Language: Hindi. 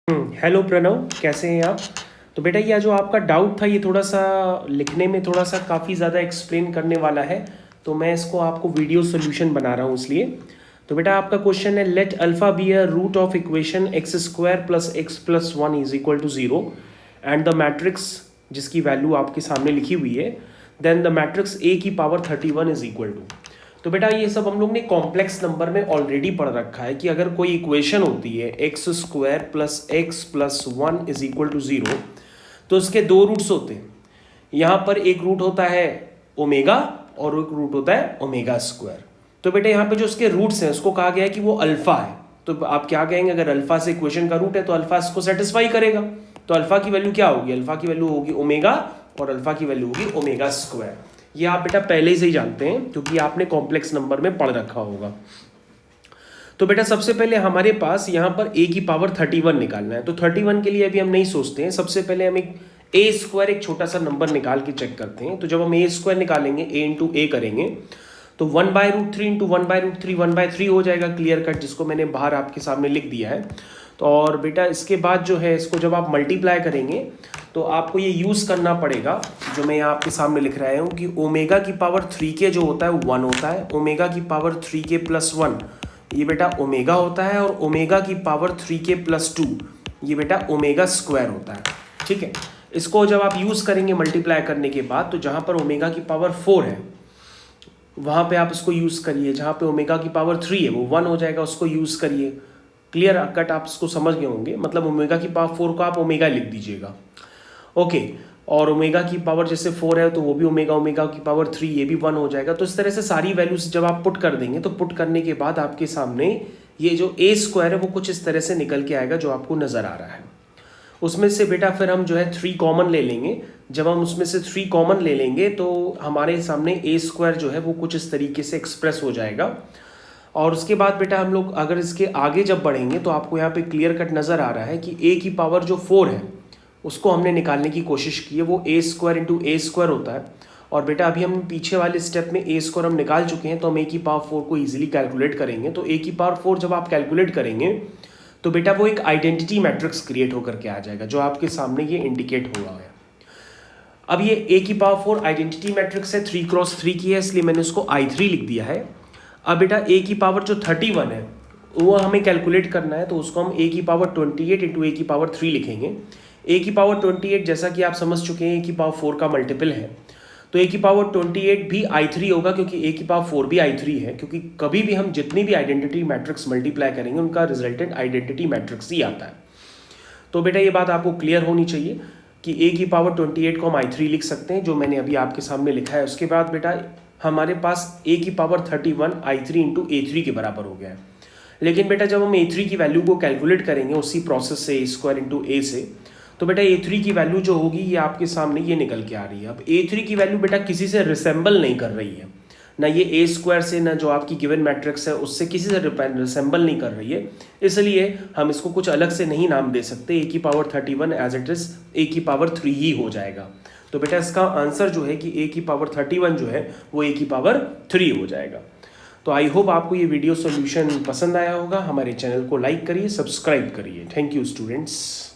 हेलो प्रणव, कैसे हैं आप? तो बेटा ये जो आपका डाउट था ये थोड़ा सा लिखने में थोड़ा सा काफ़ी ज़्यादा एक्सप्लेन करने वाला है, तो मैं इसको आपको वीडियो सोल्यूशन बना रहा हूँ इसलिए। तो बेटा आपका क्वेश्चन है, let alpha be a root of equation X square plus X plus one is equal to zero and the matrix जिसकी वैल्यू आपके सामने लिखी हुई है, देन द मैट्रिक्स ए की पावर 31 इज इक्वल टू। तो बेटा ये सब हम लोग ने कॉम्प्लेक्स नंबर में ऑलरेडी पढ़ रखा है कि अगर कोई इक्वेशन होती है X square plus X plus one is equal to zero, तो उसके दो रूट्स होते हैं। यहाँ पर एक रूट होता है ओमेगा और एक रूट होता है ओमेगा स्क्वायर। तो बेटा यहाँ पे जो उसके रूट्स हैं उसको कहा गया है कि वो अल्फा है। तो आप क्या कहेंगे, अगर अल्फा से इक्वेशन का रूट है तो अल्फा इसको सेटिस्फाई करेगा। तो अल्फा की वैल्यू क्या होगी? अल्फा की वैल्यू होगी ओमेगा और अल्फा की वैल्यू होगी ओमेगा स्क्वायर। ये आप बेटा पहले से ही जानते हैं क्योंकि आपने कॉम्प्लेक्स नंबर में पढ़ रखा होगा। तो बेटा सबसे पहले हमारे पास यहाँ पर a की पावर 31 निकालना है। तो 31 के लिए अभी हम नहीं सोचते हैं, सबसे पहले हम एक a स्क्वायर एक छोटा सा नंबर निकाल के चेक करते हैं। तो जब हम a स्क्वायर निकालेंगे a इंटू ए करेंगे तो 1/√3 इंटू 1/√3 1/3 हो जाएगा, क्लियर कट, जिसको मैंने बाहर आपके सामने लिख दिया है। तो और बेटा इसके बाद जो है इसको जब आप मल्टीप्लाई करेंगे तो आपको ये यूज़ करना पड़ेगा जो मैं यहाँ आपके सामने लिख रहा हूँ कि ओमेगा की पावर 3 के जो होता है वो 1 होता है, ओमेगा की पावर 3 के प्लस 1 ये बेटा ओमेगा होता है, और ओमेगा की पावर 3 के प्लस 2 ये बेटा ओमेगा स्क्वायर होता है। ठीक है, इसको जब आप यूज़ करेंगे मल्टीप्लाई करने के बाद तो जहाँ पर ओमेगा की पावर 4 है वहाँ पे आप इसको यूज़ करिए, जहाँ पे ओमेगा की पावर 3 है वो 1 हो जाएगा, उसको यूज़ करिए। क्लियर कट, आप इसको समझ गए होंगे, मतलब ओमेगा की पावर 4 को आप ओमेगा लिख दीजिएगा। ओके, और ओमेगा की पावर जैसे 4 है तो वो भी ओमेगा, ओमेगा की पावर 3 ये भी 1 हो जाएगा। तो इस तरह से सारी वैल्यूज जब आप पुट कर देंगे तो पुट करने के बाद आपके सामने ये जो ए स्क्वायर है वो कुछ इस तरह से निकल के आएगा जो आपको नज़र आ रहा है। उसमें से बेटा फिर हम जो है 3 कॉमन ले लेंगे। जब हम उसमें से 3 कॉमन ले लेंगे तो हमारे सामने ए स्क्वायर जो है वो कुछ इस तरीके से एक्सप्रेस हो जाएगा। और उसके बाद बेटा हम लोग अगर इसके आगे जब बढ़ेंगे तो आपको यहाँ पे क्लियर कट नज़र आ रहा है कि ए की पावर जो 4 है उसको हमने निकालने की कोशिश की है, वो ए स्क्वायर इंटू ए स्क्वायर होता है। और बेटा अभी हम पीछे वाले स्टेप में ए स्क्वायर हम निकाल चुके हैं तो हम ए की पावर 4 को ईजिली कैलकुलेट करेंगे। तो ए की पावर 4 जब आप कैलकुलेट करेंगे तो बेटा वो एक आइडेंटिटी मैट्रिक्स क्रिएट होकर के आ जाएगा जो आपके सामने ये इंडिकेट हुआ है। अब ये ए की पावर 4 आइडेंटिटी मैट्रिक्स है, 3x3 की है, इसलिए मैंने उसको I3 लिख दिया है। अब बेटा ए की पावर जो 31 है वो हमें कैलकुलेट करना है, तो उसको हम ए की पावर 28 इंटू ए की पावर 3 लिखेंगे। ए की पावर 28 जैसा कि आप समझ चुके हैं ए की पावर 4 का मल्टीपल है, तो ए की पावर 28 भी I3 होगा क्योंकि ए की पावर 4 भी I3 है, क्योंकि कभी भी हम जितनी भी आइडेंटिटी मैट्रिक्स मल्टीप्लाई करेंगे उनका रिजल्टेंट आइडेंटिटी मैट्रिक्स ही आता है। तो बेटा ये बात आपको क्लियर होनी चाहिए कि ए की पावर 28 को हम I3 लिख सकते हैं जो मैंने अभी आपके सामने लिखा है। उसके बाद बेटा हमारे पास ए की पावर 31 I3 इंटू A3 के बराबर हो गया है। लेकिन बेटा जब हम A3 की वैल्यू को कैलकुलेट करेंगे उसी प्रोसेस से ए स्क्वायर इंटू ए से, तो बेटा A3 की वैल्यू जो होगी ये आपके सामने ये निकल के आ रही है। अब A3 की वैल्यू बेटा किसी से रिसेंबल नहीं कर रही है, ना ये ए स्क्वायर से, ना जो आपकी गिवन मैट्रिक्स है उससे किसी से रिसेंबल नहीं कर रही है, इसलिए हम इसको कुछ अलग से नहीं नाम दे सकते। ए की power 31 as it is A की पावर 3 ही हो जाएगा। तो बेटा इसका आंसर जो है कि ए की पावर 31 जो है वो ए की पावर 3 हो जाएगा। तो आई होप आपको ये वीडियो सॉल्यूशन पसंद आया होगा। हमारे चैनल को लाइक करिए, सब्सक्राइब करिए। Thank you students.